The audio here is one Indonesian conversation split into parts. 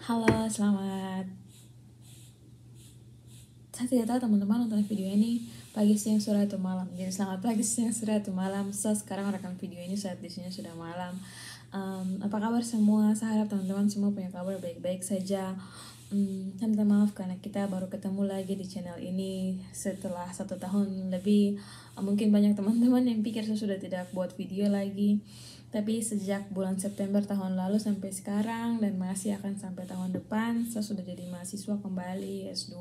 Halo, selamat. Saya tidak tahu teman-teman nonton video ini pagi, siang, sore, atau malam. Jadi selamat pagi, siang, sore, atau malam. Sekarang rekam video ini saat di sini sudah malam. Apa kabar semua? Saya harap teman-teman semua punya kabar baik-baik saja. Saya minta maaf karena kita baru ketemu lagi di channel ini setelah 1 tahun lebih. Mungkin banyak teman-teman yang pikir saya sudah tidak buat video lagi. Tapi sejak bulan September tahun lalu sampai sekarang dan masih akan sampai tahun depan, saya sudah jadi mahasiswa kembali S2.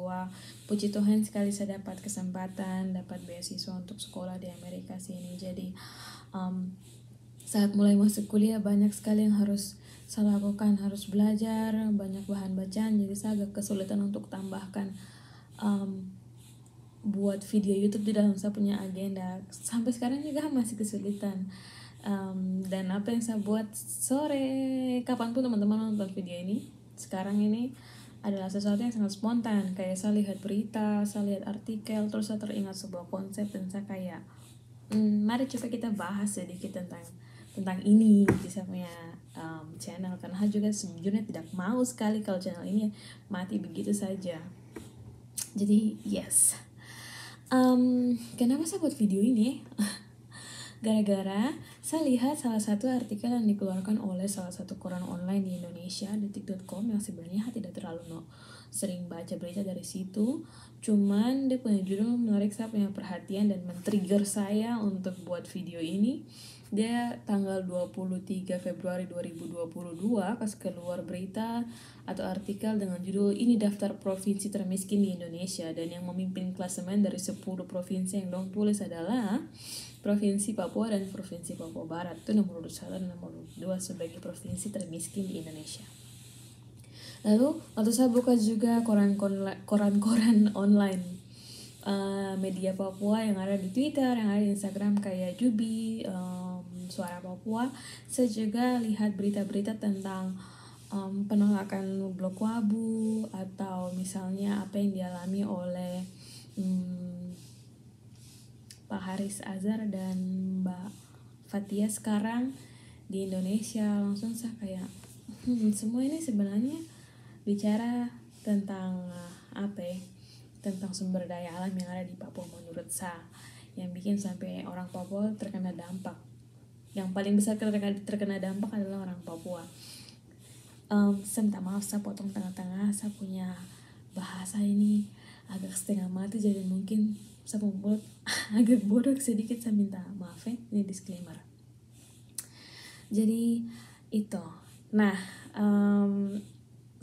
Puji Tuhan sekali saya dapat kesempatan, dapat beasiswa untuk sekolah di Amerika sini. Jadi saat mulai masuk kuliah banyak sekali yang harus saya lakukan, harus belajar, banyak bahan bacaan. Jadi saya agak kesulitan untuk tambahkan buat video YouTube di dalam saya punya agenda. Sampai sekarang juga masih kesulitan. Dan apa yang saya buat sore, kapanpun teman-teman nonton video ini, sekarang ini adalah sesuatu yang sangat spontan. Kayak saya lihat berita, saya lihat artikel, terus saya teringat sebuah konsep dan saya kayak, mari coba kita bahas sedikit tentang ini di saya punya channel. Karena saya juga sejujurnya tidak mau sekali kalau channel ini mati begitu saja. Jadi yes. Kenapa saya buat video ini? Gara-gara saya lihat salah satu artikel yang dikeluarkan oleh salah satu koran online di Indonesia, detik.com, yang sebenarnya tidak terlalu sering baca berita dari situ. Cuman dia punya judul menarik saya punya perhatian dan men-trigger saya untuk buat video ini. Dia tanggal 23 Februari 2022 pas keluar berita atau artikel dengan judul ini daftar provinsi termiskin di Indonesia, dan yang memimpin klasemen dari 10 provinsi yang dong tulis adalah Provinsi Papua dan Provinsi Papua Barat. Itu nomor 1 dan nomor 2 sebagai provinsi termiskin di Indonesia. Lalu waktu saya buka juga koran-koran online media Papua yang ada di Twitter, yang ada di Instagram kayak Jubi, Suara Papua, saya juga lihat berita-berita tentang penolakan Blok Wabu, atau misalnya apa yang dialami oleh Pak Haris Azhar dan Mbak Fathia sekarang di Indonesia. Langsung saya kayak semua ini sebenarnya bicara tentang tentang sumber daya alam yang ada di Papua menurut saya, yang bikin sampai orang Papua terkena dampak. Yang paling besar terkena dampak adalah orang Papua. Saya minta maaf, saya potong tengah-tengah, saya punya bahasa ini agak setengah mati, jadi mungkin saya mulut agak bodoh sedikit, saya minta maaf ya, ini disclaimer. Jadi itu. Nah,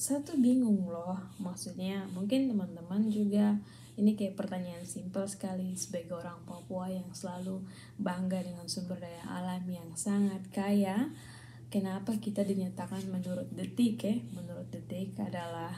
saya tuh bingung loh, maksudnya mungkin teman-teman juga ini kayak pertanyaan simpel sekali sebagai orang Papua yang selalu bangga dengan sumber daya alam yang sangat kaya. Kenapa kita dinyatakan menurut Detik adalah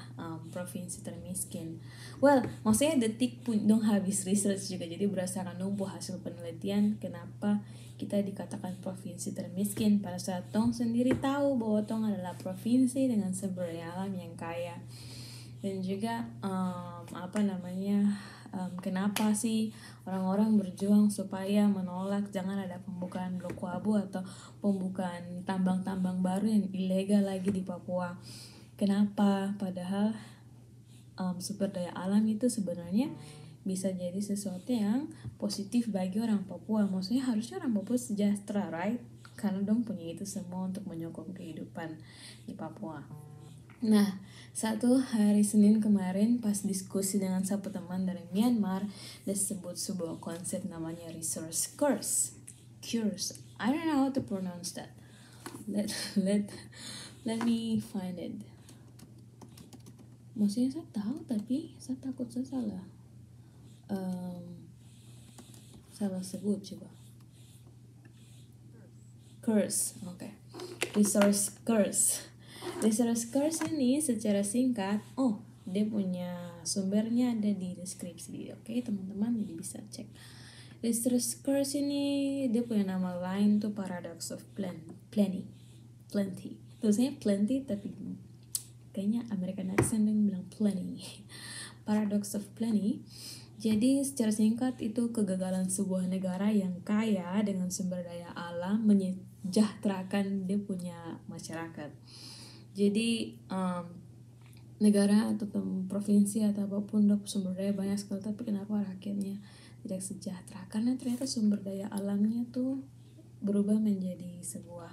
provinsi termiskin? Well, maksudnya Detik pun dong habis research juga, jadi berdasarkan numpuh hasil penelitian kenapa kita dikatakan provinsi termiskin pada saat tong sendiri tahu bahwa tong adalah provinsi dengan sumber daya alam yang kaya. Dan juga kenapa sih orang-orang berjuang supaya menolak jangan ada pembukaan Blok Wabu atau pembukaan tambang-tambang baru yang ilegal lagi di Papua. Kenapa? Padahal sumber daya alam itu sebenarnya bisa jadi sesuatu yang positif bagi orang Papua. Maksudnya harusnya orang Papua sejahtera, right? Karena dong punya itu semua untuk menyokong kehidupan di Papua. Nah, satu hari Senin kemarin pas diskusi dengan satu teman dari Myanmar, dia sebut sebuah konsep namanya resource curse. I don't know how to pronounce that. Let me find it. Maksudnya saya tahu tapi saya takut saya salah. Salah sebut coba. Curse, oke. Resource curse ini secara singkat, dia punya sumbernya ada di deskripsi, oke teman-teman, jadi bisa cek. Resource curse ini dia punya nama lain tuh paradox of plenty. Tulisannya plenty tapi kayaknya American accent yang bilang plenty. Paradox of plenty. Jadi secara singkat itu kegagalan sebuah negara yang kaya dengan sumber daya alam menyejahterakan dia punya masyarakat. Jadi negara atau provinsi atau apapun sumber daya banyak sekali, tapi kenapa rakyatnya tidak sejahtera? Karena ternyata sumber daya alamnya tuh berubah menjadi sebuah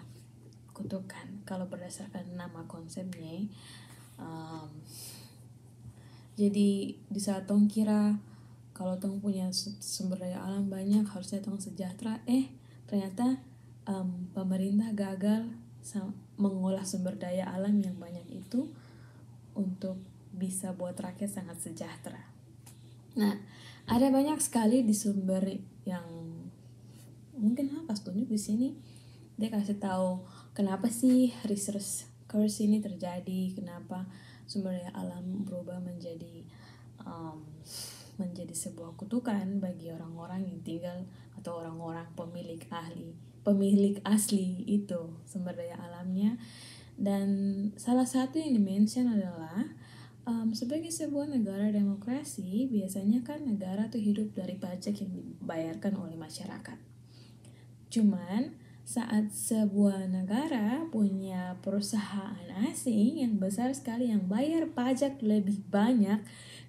kutukan kalau berdasarkan nama konsepnya. Jadi di saat tong kira kalau tong punya sumber daya alam banyak harusnya tong sejahtera, ternyata pemerintah gagal mengolah sumber daya alam yang banyak itu untuk bisa buat rakyat sangat sejahtera. Nah, ada banyak sekali di sumber yang mungkin pas tunjuk di sini dia kasih tahu kenapa sih resource curse ini terjadi, kenapa sumber daya alam berubah menjadi menjadi sebuah kutukan bagi orang-orang yang tinggal atau orang-orang pemilik asli itu sumber daya alamnya. Dan salah satu yang dimention adalah sebagai sebuah negara demokrasi, biasanya kan negara tuh hidup dari pajak yang dibayarkan oleh masyarakat. Cuman saat sebuah negara punya perusahaan asing yang besar sekali yang bayar pajak lebih banyak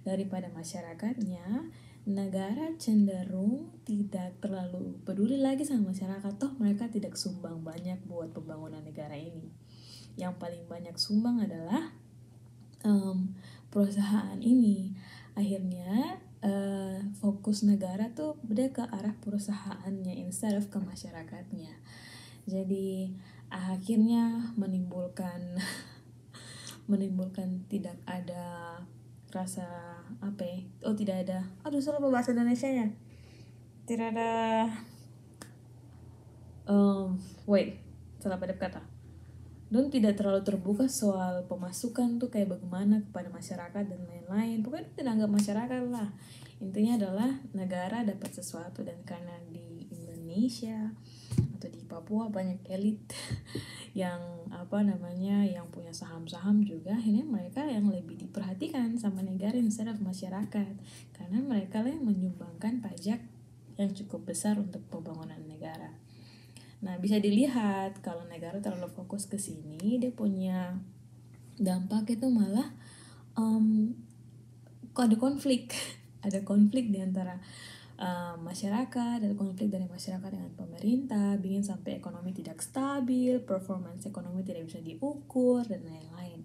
daripada masyarakatnya, negara cenderung tidak terlalu peduli lagi sama masyarakat. Toh mereka tidak sumbang banyak buat pembangunan negara ini. Yang paling banyak sumbang adalah perusahaan ini. Akhirnya fokus negara tuh udah ke arah perusahaannya instead of ke masyarakatnya. Jadi akhirnya menimbulkan tidak ada rasa tidak ada salah bahasa Indonesianya, tidak ada salah pada kata dan tidak terlalu terbuka soal pemasukan tuh kayak bagaimana kepada masyarakat dan lain-lain. Pokoknya tidak anggap masyarakat lah. Intinya adalah negara dapat sesuatu, dan karena di Indonesia atau di Papua banyak elit yang yang punya saham-saham juga, akhirnya mereka yang lebih diperhatikan sama negara instead of masyarakat, karena mereka lah yang menyumbangkan pajak yang cukup besar untuk pembangunan negara. Nah, bisa dilihat kalau negara terlalu fokus ke sini, dia punya dampak itu malah kok ada konflik ada konflik di antara masyarakat, ada konflik dari masyarakat dengan pemerintah, bikin sampai ekonomi tidak stabil, performance ekonomi tidak bisa diukur, dan lain-lain.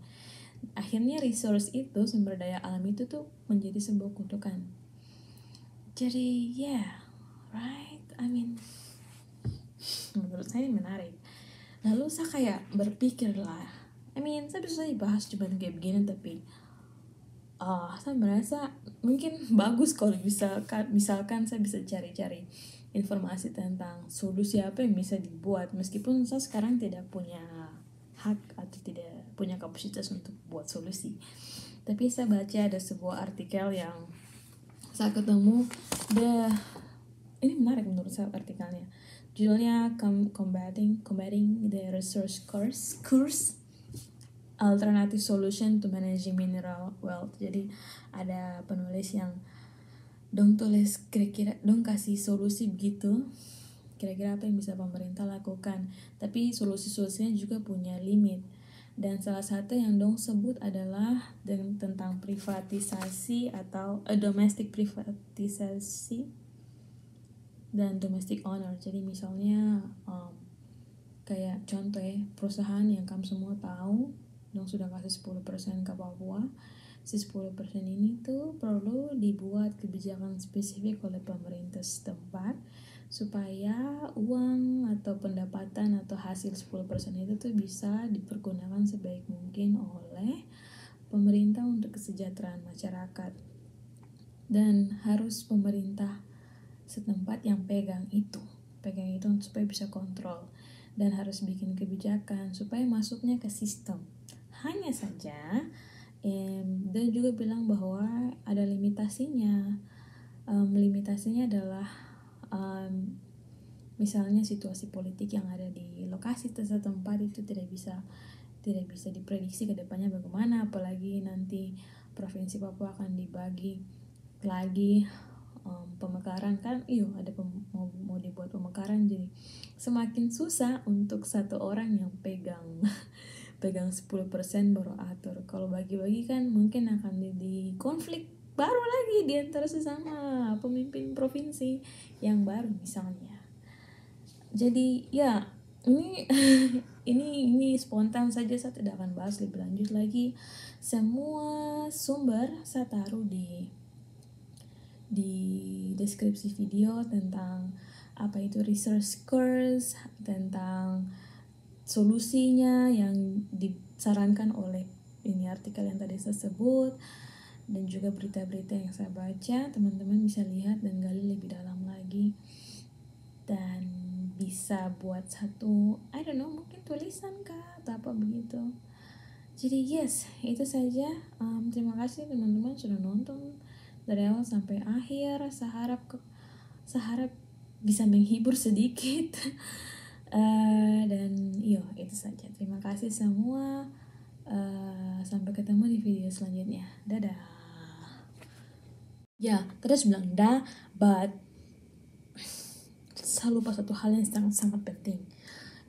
Akhirnya resource itu, sumber daya alam itu tuh menjadi sebuah kutukan. Jadi right, menurut saya menarik. Lalu saya kayak berpikir lah, saya bisa bahas cuma kayak begini, tapi saya merasa mungkin bagus kalau misalkan saya bisa cari-cari informasi tentang solusi apa yang bisa dibuat, meskipun saya sekarang tidak punya hak atau tidak punya kapasitas untuk buat solusi. Tapi saya baca ada sebuah artikel yang saya ketemu, ini menarik menurut saya artikelnya. Judulnya Combating the Resource Curse, Alternative Solution to Managing Mineral Wealth. Jadi ada penulis yang tulis kira-kira kasih solusi begitu, kira-kira apa yang bisa pemerintah lakukan, tapi solusi-solusinya juga punya limit. Dan salah satu yang sebut adalah tentang privatisasi atau domestic privatisasi dan domestic owner. Jadi misalnya kayak contoh perusahaan yang kamu semua tahu sudah kasih 10% ke Papua. Si 10% ini tuh perlu dibuat kebijakan spesifik oleh pemerintah setempat supaya uang atau pendapatan atau hasil 10% itu tuh bisa dipergunakan sebaik mungkin oleh pemerintah untuk kesejahteraan masyarakat. Dan harus pemerintah setempat yang pegang itu supaya bisa kontrol, dan harus bikin kebijakan supaya masuknya ke sistem. Hanya saja dia juga bilang bahwa ada limitasinya. Limitasinya adalah misalnya situasi politik yang ada di lokasi setempat itu tidak bisa diprediksi ke depannya bagaimana, apalagi nanti provinsi Papua akan dibagi lagi pemekaran kan, mau dibuat pemekaran, jadi semakin susah untuk satu orang yang pegang pegang 10% baru atur. Kalau bagi-bagi kan mungkin akan jadi konflik baru lagi di antara sesama pemimpin provinsi yang baru misalnya. Jadi ya ini ini spontan saja, saya tidak akan bahas lebih lanjut lagi. Semua sumber saya taruh di deskripsi video tentang apa itu research curse, tentang solusinya yang disarankan oleh ini artikel yang tadi saya sebut, dan juga berita-berita yang saya baca. Teman-teman bisa lihat dan gali lebih dalam lagi, dan bisa buat satu mungkin tulisan kah atau apa begitu. Jadi yes, itu saja. Terima kasih teman-teman sudah nonton dari awal sampai akhir. Saya harap bisa menghibur sedikit. Dan itu saja. Terima kasih semua. Sampai ketemu di video selanjutnya. Dadah. Ya, tadi saya bilang dah, but saya lupa satu hal yang sangat penting.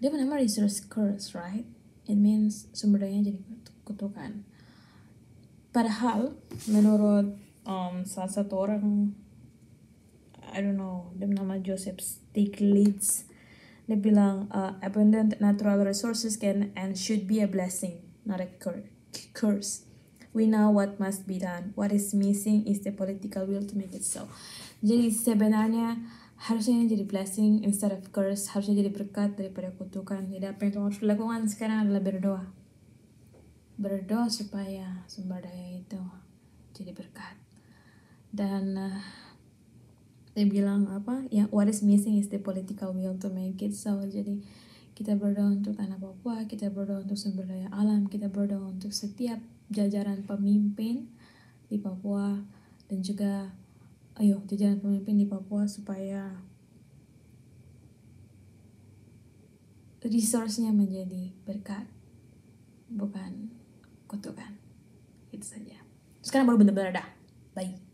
Dia bernama resource curse, right? It means sumber dayanya jadi kutukan. Padahal menurut salah satu orang, dia bernama Joseph Stiglitz, dia bilang abundant natural resources can and should be a blessing, not a curse. We know what must be done. What is missing is the political will to make it so. Jadi sebenarnya harusnya jadi blessing instead of curse. Harusnya jadi berkat daripada kutukan. Jadi apa yang harus dilakukan sekarang adalah berdoa supaya sumber daya itu jadi berkat. Dan dia bilang what is missing is the political will to make it so. Jadi kita berdoa untuk tanah Papua, kita berdoa untuk sumber daya alam, kita berdoa untuk setiap jajaran pemimpin di Papua, dan juga jajaran pemimpin di Papua supaya resource-nya menjadi berkat, bukan kutukan. Itu saja. Sekarang baru benar-benar dah. Bye.